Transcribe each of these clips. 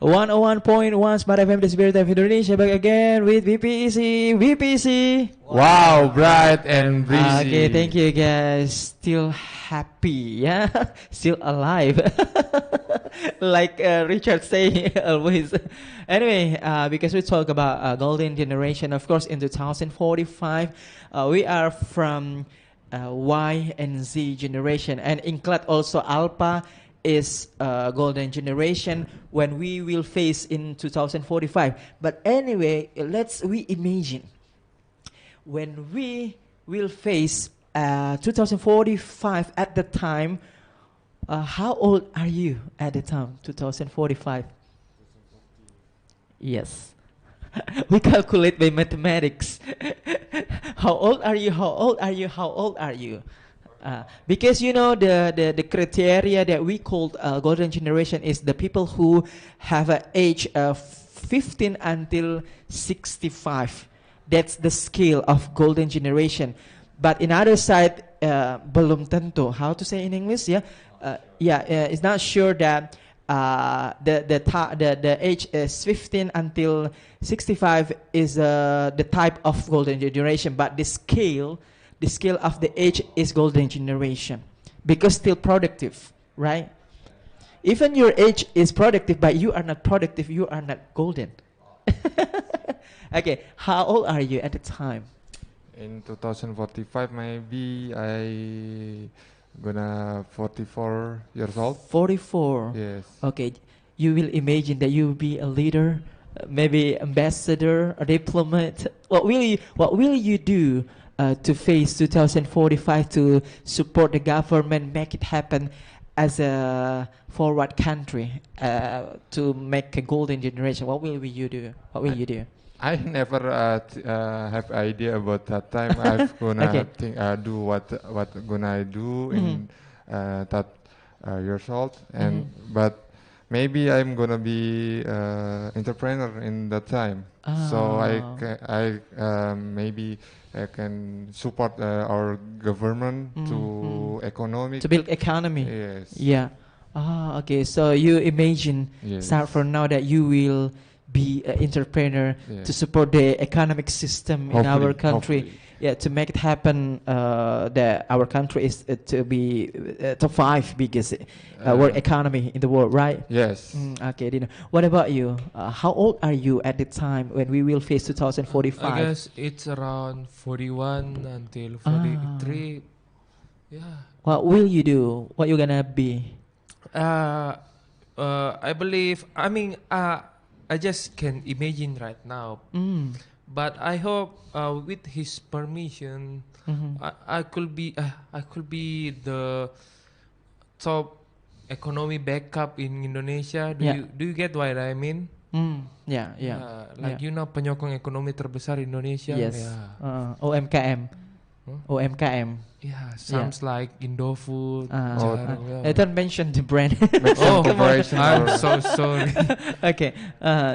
101.1 Smartfm, the spirit of Indonesia, back again with BPEC. BPEC. Wow, bright and breezy. Okay, thank you guys. Still happy, yeah? Still alive. Like Richard saying always. Anyway, because we talk about golden generation, of course, in 2045, we are from Y and Z generation, and include also Alpha is golden generation when we will face in 2045. But anyway, we imagine when we will face 2045 at the time. How old are you at the time 2045? Yes. We calculate by mathematics. How old are you? How old are you? How old are you? Because you know the criteria that we call golden generation is the people who have an age of 15 until 65. That's the scale of golden generation. But in other side, belum tentu. How to say in English? It's not sure that the age is 15 until 65 is the type of golden generation, but the scale of the age is golden generation because still productive, right? Even your age is productive, but you are not productive, you are not golden. Okay, how old are you at the time? In 2045, maybe I gonna 44 years old. 44. Yes. Okay, you will imagine that you will be a leader, maybe ambassador, a diplomat. What will you do to face 2045 to support the government, make it happen as a forward country to make a golden generation? What will you do? What will you do? I never have idea about that time. I'm gonna Okay. think do what gonna I do in that years old, and but maybe I'm gonna be entrepreneur in that time. So maybe I can support our government to economic To build economy. Yes. Yeah. Okay. So you imagine, Yes. start from now, that you will be an entrepreneur Yes. to support the economic system in our Hopefully, country. hopefully. Yeah, to make it happen, that our country is to be top 5 biggest world economy in the world, right? Yes. Okay, Dino. What about you? How old are you at the time when we will face 2045? I guess it's around 41 until 43. Yeah. What will you do? What you gonna be? I believe. I mean, I just can imagine right now. But I hope, with his permission, I could be the top economy backup in Indonesia. Do you get what I mean? Penyokong ekonomi terbesar Indonesia. Yes. Yeah. OMKM. OMKM. Yeah, sounds like Indofood. I don't mention the brand. Come on. I'm so sorry. Okay.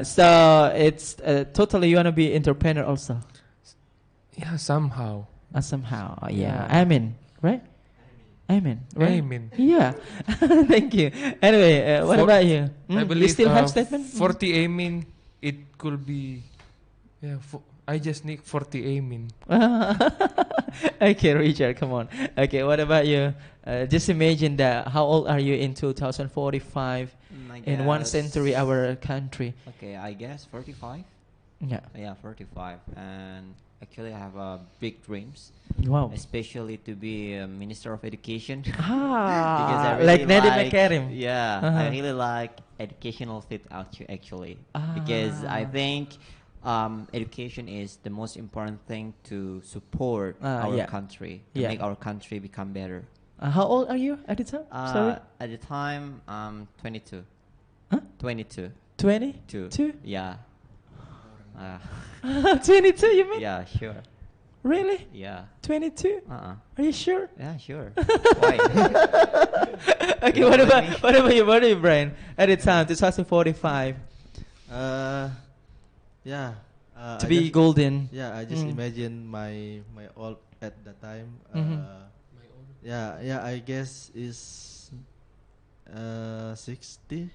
So it's totally you wanna be entrepreneur also. Yeah, somehow. Somehow. Yeah. Amen. Right? Amen. Right? Amen. Yeah. Thank you. Anyway, what about you? I believe you still have statement? 40 amen. It could be. Yeah. I just need 40 amen. Okay, Richard, come on. Okay, what about you? Just imagine that. How old are you in 2045? In 1 century, our country. Okay, I guess 45. Yeah. Yeah, 45. And actually, I have big dreams. Wow. Especially to be a Minister of Education. Because I really like Nadiem Makarim. Yeah, I really like educational field actually. Because I think education is the most important thing to support our country, to make our country become better. How old are you at the time? Sorry? At the time, 22. Huh? 22. 22? Yeah. 22, you mean? Yeah, sure. Really? Yeah. 22? Are you sure? Yeah, sure. Why? Okay, what about your body, Brian? At the time, 2045. Yeah. To be golden. Yeah, I just imagine my old at that time. I guess is 60.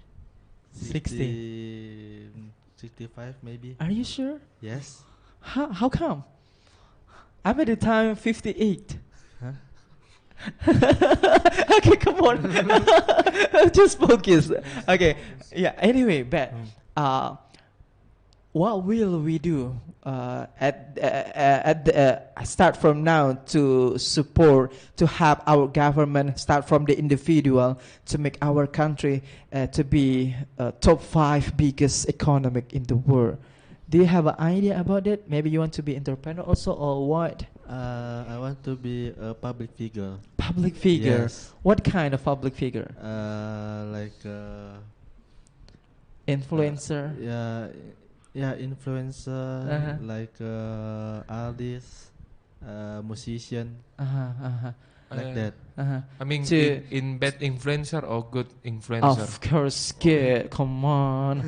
60. 65 maybe. Are you sure? Yes. How come? I'm at the time 58. Huh? Okay, come on. Just focus. Okay. Yeah. Anyway, but what will we do start from now to support, to have our government start from the individual to make our country to be top 5 biggest economic in the world? Do you have an idea about it? Maybe you want to be entrepreneur also, or what? I want to be a public figure. Public figure. Yes. What kind of public figure? Like Influencer. Influencer. Like artist, musician. Like that. I mean, To- in bad influencer or good influencer? Of course, good. Come on.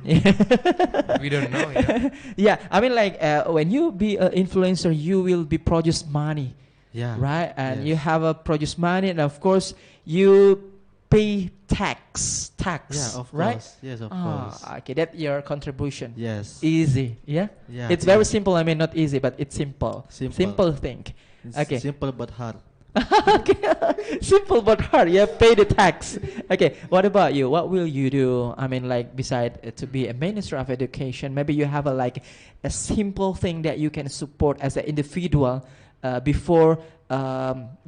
We don't know. Yeah. Yeah, I mean, like when you be an influencer, you will be produce money, Yeah. right? And Yes. you have a produce money, and of course you pay tax. Yeah, of right? course. Yes, of course. Okay, that's your contribution. Yes. Easy, yeah. Yeah. It's very simple. I mean, not easy, but it's simple. Simple. thing. It's Okay. simple but hard. Okay. Simple but hard. Yeah, pay the tax. Okay, what about you? What will you do? I mean, like, beside to be a minister of education, maybe you have a simple thing that you can support as an individual before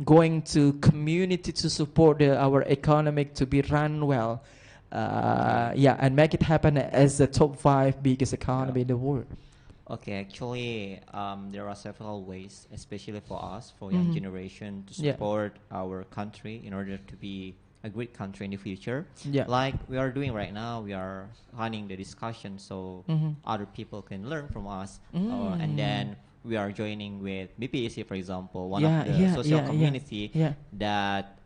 going to community to support our economic to be run well. And make it happen as the top 5 biggest economy in the world. Okay, actually, there are several ways, especially for us, for young generation, to support our country in order to be a great country in the future. Yeah. Like we are doing right now, we are running the discussion so other people can learn from us, and then we are joining with BPEC, for example, one of the social community that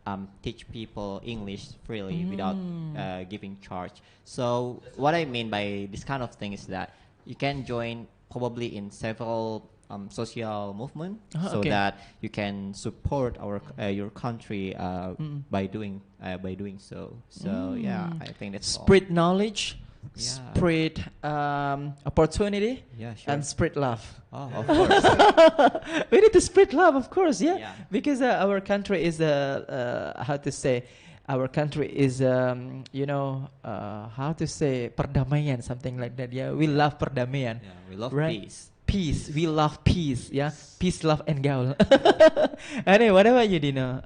teach people English freely without giving charge. So what I mean by this kind of thing is that you can join probably in several social movement so that you can support your country by doing so. So yeah, I think that's all. Spread knowledge, Yeah. spread opportunity, Yeah, sure. and spread love. Oh, of course. We need to spread love, of course, yeah. Yeah. Because our country is how to say, our country is how to say, perdamaian, something like that. Yeah, we love perdamaian. Yeah, we love Right. peace. Peace, we love peace. Yeah, peace, love, and gaul. Anyway, what about you, Dino?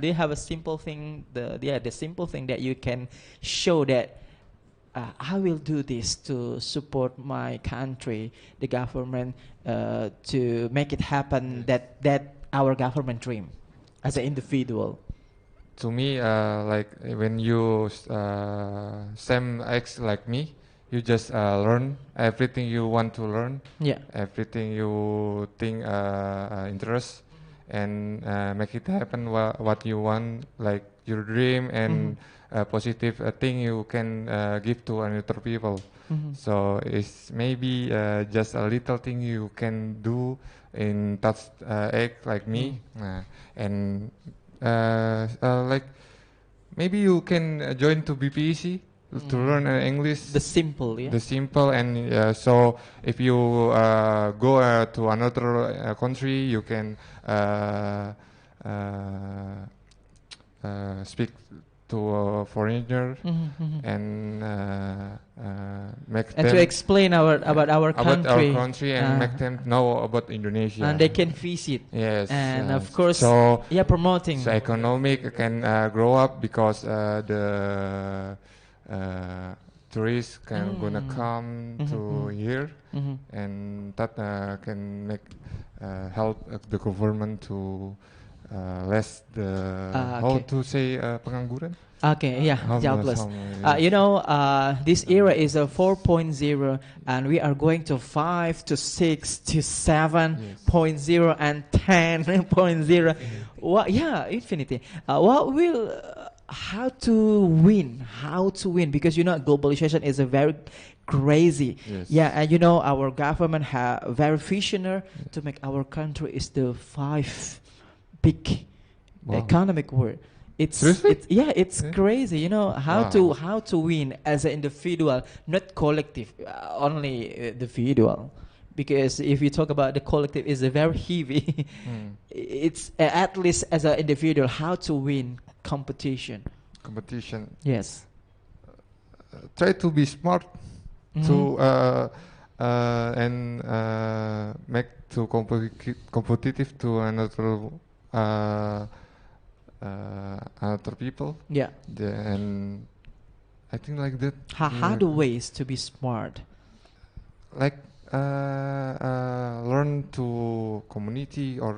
Do you have a simple thing? The simple thing that you can show that I will do this to support my country, the government, to make it happen. That our government dream, as an individual. To me, like when you same age like me, you just learn everything you want to learn, Yeah. everything you think interest, and make it happen what you want, like your dream and positive thing you can give to another people. So it's maybe just a little thing you can do in that age like me, and like maybe you can join to BPEC to learn English. The simple, yeah. The simple, and so if you go to another country, you can speak to a foreigner and make And them to explain about our country, and make them know about Indonesia. and they can visit. Yes, And yes. of course, so promoting. so economic can grow up because the tourists can gonna come to here, and that can make help the government to less the how to say pengangguran. Okay, yeah, jobless. This era is a 4.0, and we are going to 5 to 6 to 7.0 and 10.0. What? Yeah, infinity. What will? How to win? How to win? Because globalization is a very crazy. Yes. Yeah, and our government have very visionary to make our country is the 5 big economic world. It's Seriously? it's crazy. You know how to win as an individual, not collective, only individual. Because if you talk about the collective, is a very heavy. It's at least as an individual how to win competition. Yes. Try to be smart to and make to competitive to another other people. Yeah. And I think like that. How the ways to be smart? Like learn to community or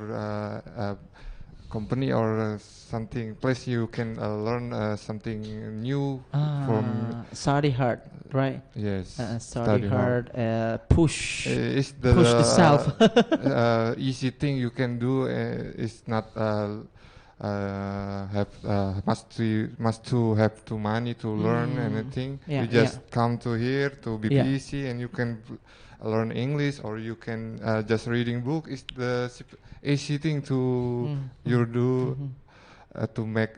company or something place you can learn something new from. Study hard, right? Yes. Study hard. Push. It's push the self. Easy thing you can do. It's not must to have to money to learn anything. Yeah, you just come to here to be busy and you can learn English or you can just reading book is the easy thing to you do to make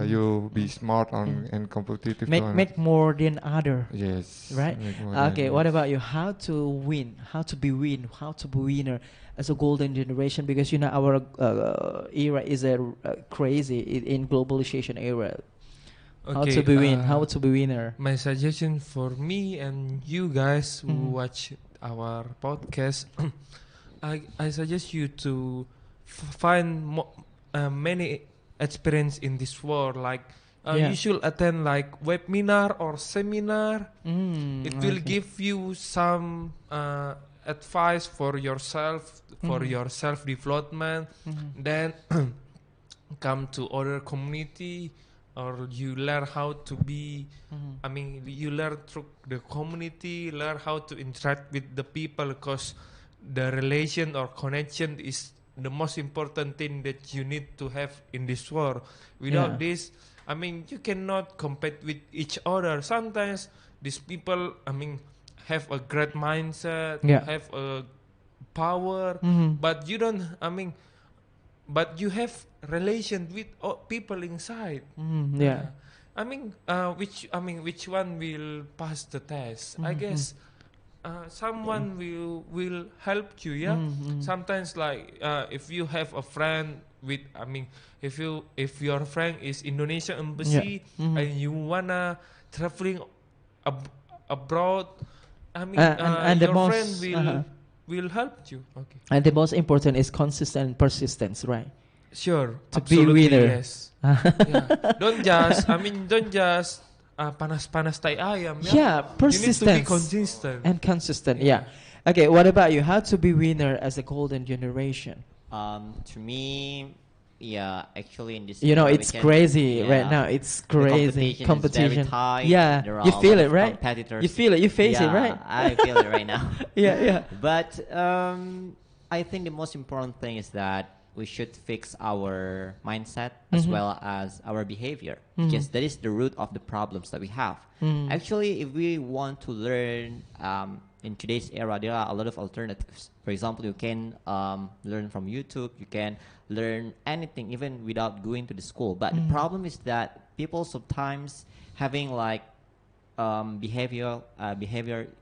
you be smart on and competitive. Make more than other. Yes. Right. Okay. What about you? How to win? How to be winner as a golden generation? Because you know our era is a crazy in globalization era. Okay, how to be win? How to be winner? My suggestion for me and you guys who watch our podcast, I suggest you to find many experience in this world. Like you should attend like webinar or seminar. It will give you some advice for yourself, for your self development. Then come to other community. Or you learn how to be, I mean, you learn through the community, learn how to interact with the people, because the relation or connection is the most important thing that you need to have in this world. Without this, I mean, you cannot compete with each other. Sometimes these people, I mean, have a great mindset, have a power, but you don't, I mean, but you have relation with people inside. I mean, which one will pass the test? I guess someone will help you. Yeah. Sometimes like if you have a friend with, I mean, if your friend is Indonesian embassy and you wanna traveling abroad, I mean, and your friend will help you. Okay. And the most important is consistent persistence, right? Sure. To be winner. Yes. Don't just panas-panas tai ayam. Yeah, persistence. You need to be consistent. And consistent. Yeah. Okay. What about you? How to be winner as a golden generation? To me, actually in this, you know, it's crazy right now. It's crazy. Competition is very tight. Yeah, there are you feel it, right? Competitors. You feel it. You face it, right? I feel it right now. Yeah. But I think the most important thing is that we should fix our mindset as well as our behavior, because that is the root of the problems that we have. Actually, if we want to learn in today's era, there are a lot of alternatives. For example, you can learn from YouTube. You can learn anything, even without going to the school. But the problem is that people sometimes having like behavior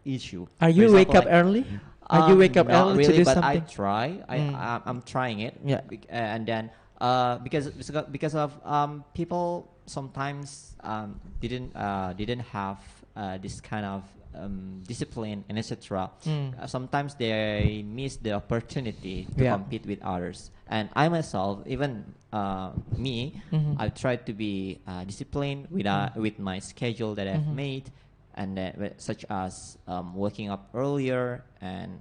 issue. Are you wake up early? Are you wake up early really, to do but something? I try. I'm trying it. Yeah. And then because of people sometimes didn't have this kind of discipline and etc. Sometimes they miss the opportunity to compete with others. And I myself, even me, I've tried to be disciplined with my schedule that I've made. And such as waking up earlier and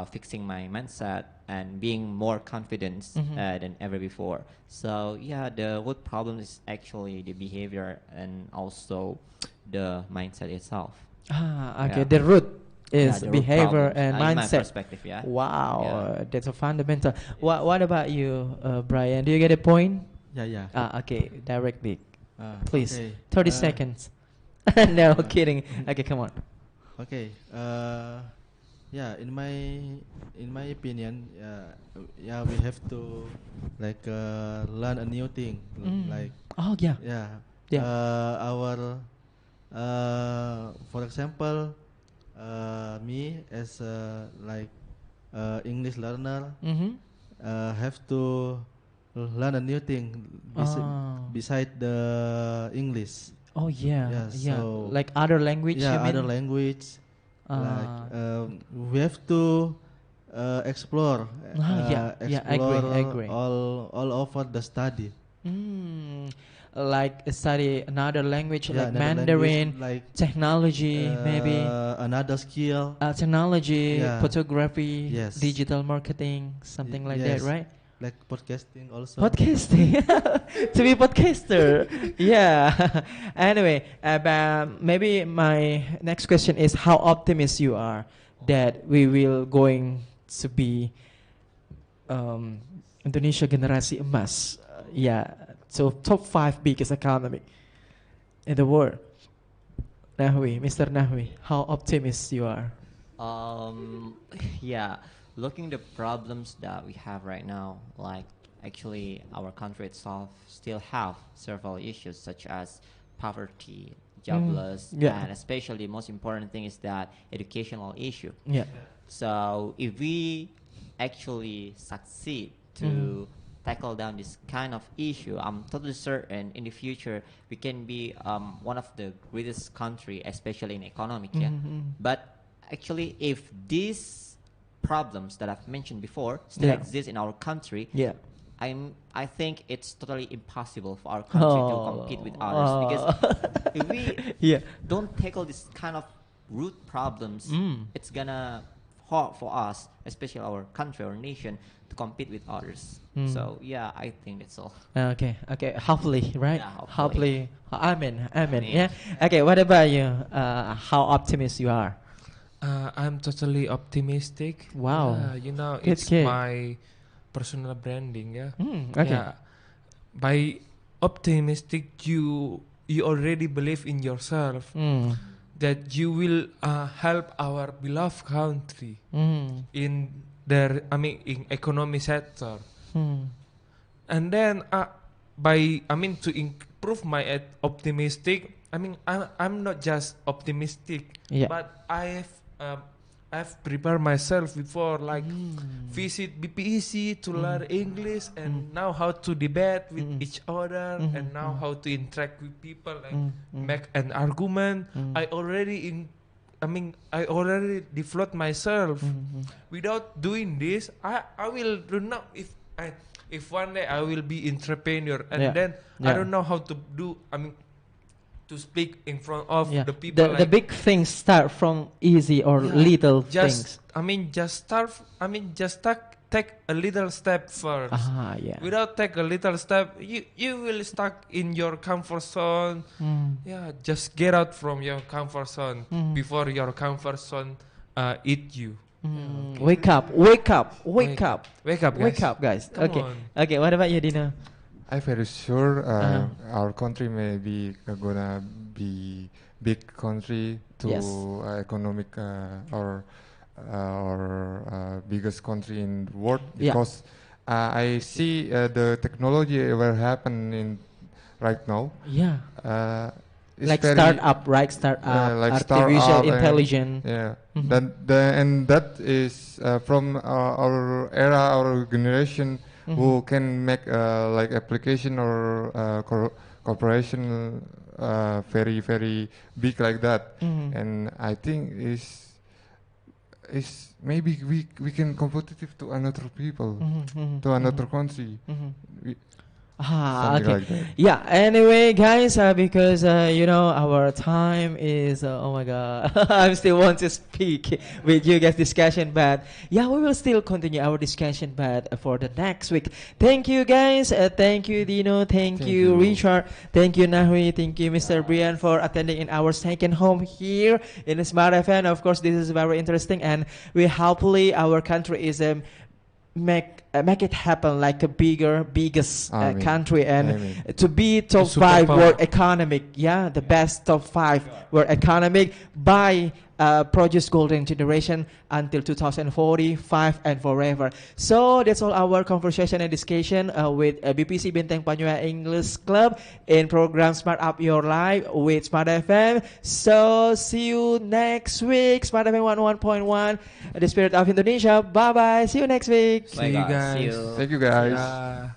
fixing my mindset and being more confident than ever before. So the root problem is actually the behavior and also the mindset itself. Okay. The root is the behavior root and mindset. In my perspective, Wow, that's a fundamental. What about you, Brian? Do you get a point? Yeah. Okay, directly, please. Okay. 30 seconds. No, kidding. Okay, come on. Okay. Yeah, in my opinion, yeah, we have to like learn a new thing. Like Oh yeah. yeah, Yeah. our for example, me as like English learner Mm-hmm. have to learn a new thing beside the English. Oh yeah. Yeah, Yeah. so Like other language, you yeah, other mean? language. Like Uh, we have to explore, yeah. Yeah. explore Agree. all over the study. Mm, like study another language Yeah, like another language Mandarin, like technology, maybe another skill. technology, Yeah. photography, Yes. digital marketing, something like that, Yes. right? Like podcasting also. Podcasting, to be podcaster, yeah. Anyway, but maybe my next question is how optimistic you are that we will going to be Indonesia generasi emas, yeah. So top 5 biggest economy in the world. Nahwi, Mr. Nahwi, how optimistic you are? Um, yeah, looking the problems that we have right now, like actually our country itself still have several issues such as poverty, jobless, yeah. and especially most important thing is that educational issue. Yeah. So if we actually succeed to tackle down this kind of issue, I'm totally certain in the future we can be one of the greatest country, especially in economic. Yeah, but actually, if these problems that I've mentioned before still exist in our country, Yeah. I think it's totally impossible for our country to compete with others because if we don't tackle this kind of root problems, it's gonna hard for us, especially our country or nation, to compete with others. So yeah, I think that's all. Okay. Hopefully, right? Yeah, hopefully. Amen. Amen. Yeah. Okay. What about you? How optimistic you are? I'm totally optimistic. Wow. It's good. my personal branding. Yeah. Okay. Yeah. By optimistic, you already believe in yourself that you will help our beloved country in in economy sector. And then to improve my optimistic, I'm not just optimistic, but I've prepared myself before, like visit BPEC to learn English, and now how to debate with each other, and now how to interact with people, like make an argument. I already developed myself. Without doing this, I will don't know if one day I will be entrepreneur, and then I don't know how to do. To speak in front of the people. The big things start from easy or little things. Just take a little step first. Without take a little step, you will stuck in your comfort zone. Yeah, just get out from your comfort zone before your comfort zone eat you. Wake up, guys. Come on. Okay. What about you, Dino? I'm very sure our country may be gonna be big country to economic or biggest country in the world because I see the technology will happen in right now. Like startup, right? Like artificial intelligence. And that is from our era, our generation. Who can make like application or corporation very very big like that, and I think is maybe we can competitive to another people, to another country. Okay. Like that. Yeah. Anyway, guys, because our time is. Oh my God, I still want to speak with you guys discussion, but we will still continue our discussion, but for the next week. Thank you, guys. Thank you, Dino. Thank you, Richard. Thank you, Nahwi. Thank you, Mr. Brian, for attending in our second home here in Smartfm. Of course, this is very interesting, and we hopefully our country is make make it happen like a biggest country, and Amen. to be top A 5 superpower. world economic, the best top 5 world economic by produce golden generation until 2045 and forever. So that's all our conversation and discussion with BPC Benteng Panynyua English Club in program Smart Up Your Life with Smart FM. So see you next week, Smart FM 101.1, the spirit of Indonesia. Bye bye. See you next week. See you guys. See you. Thank you guys. Yeah.